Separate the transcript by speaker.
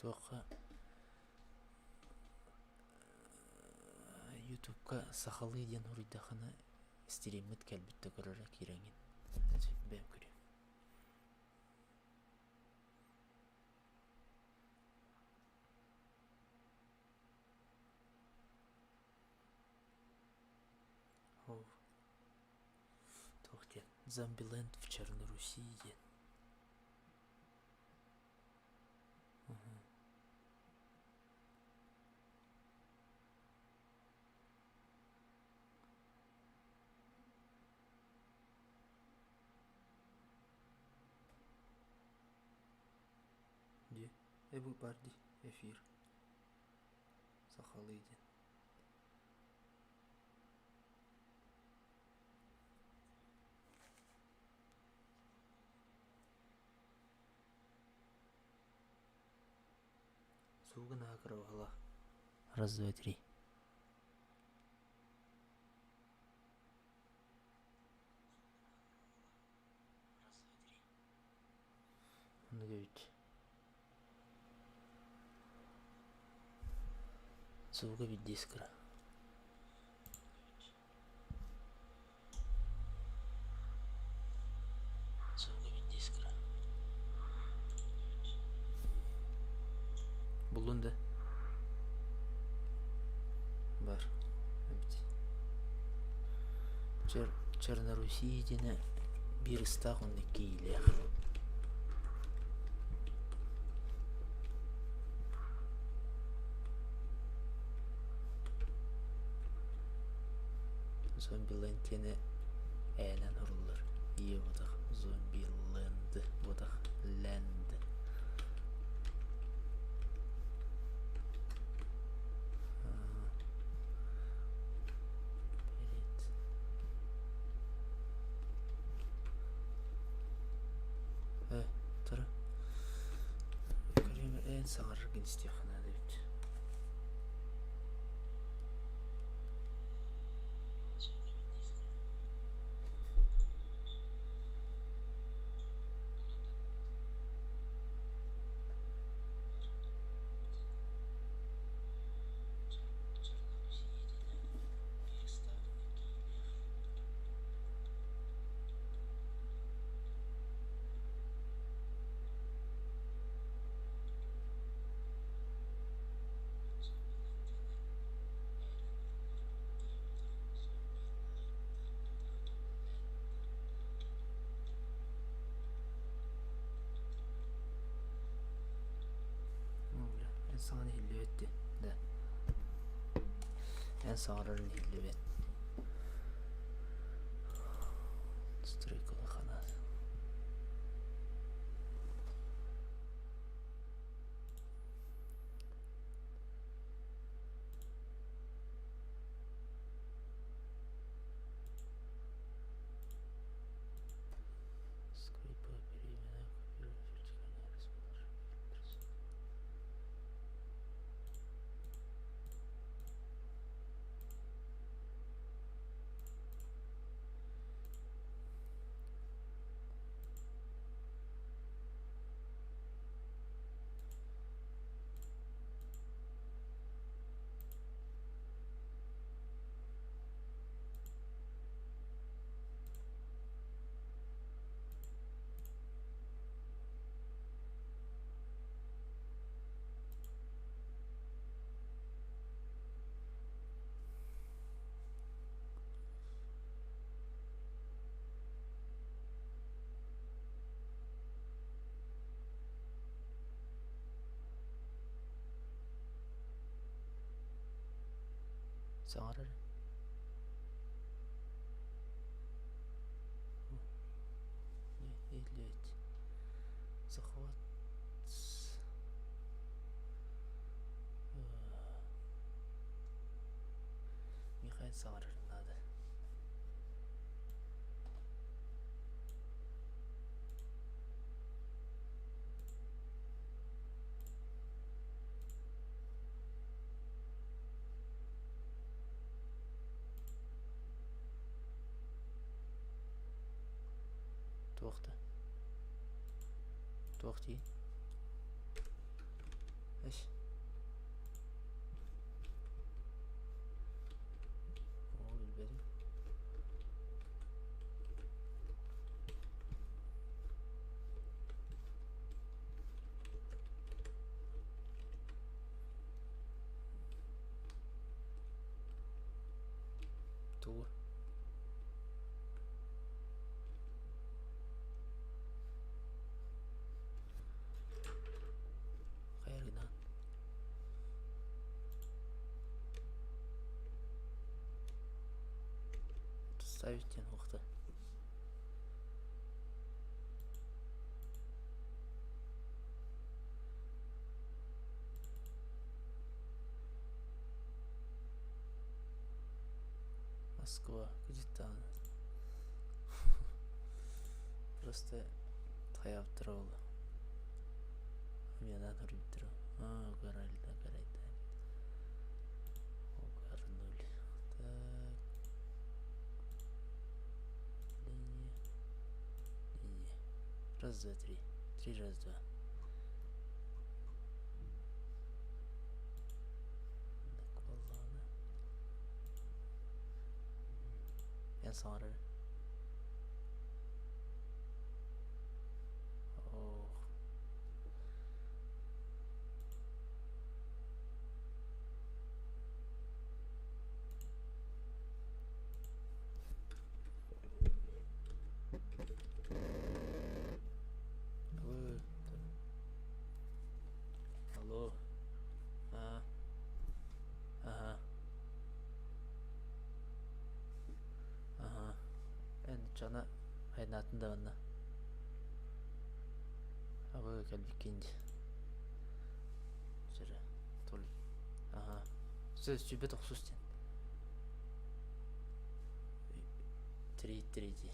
Speaker 1: Тоққа ютубка сахалы ден урыйдахана стримит кәлбітті көрірі кереңін. Бәм көрем. Тоқтен. Зомбиленд в Чернорусии ден. Бұл барды эфир сахалы ден. Сугына акырывала. Раз, два, три. Ну, девять. Суга ведь дискра. Суга ведь дискра. Булунда. Бар. Чернорусия дене bir ыстағын кейлер. Зомбилентені әлін ұрылыр. Е бұдық зомбиленді бұдық ләнді. Тұры. Көремі ән сағарырген істеқына дейді. Sana hilli etti de. En sağırın hilli et. Strikolu kanat. Sağırır. Hilli et. Захват. Михаил сağırır надо. Toxta. Toxti. Эш. О, билбедим. Туур. Кайрынан. Ставить уақыты. Москва. Где-то она. Просто таяп тұр ол. Менен үріп тұр. Қарайды, қарайды. Угарнули. Так. Линия. Линия. Раз, два, три. Три, раз, два. Так, болғаны. En sonra. Oh. Алло. Ага. Ага. Енді жана айнатын да банда. Абы кәлбеккенде. Жүрі. Толы. Ага. Сөз жүйбет оқсыз сен. Третий.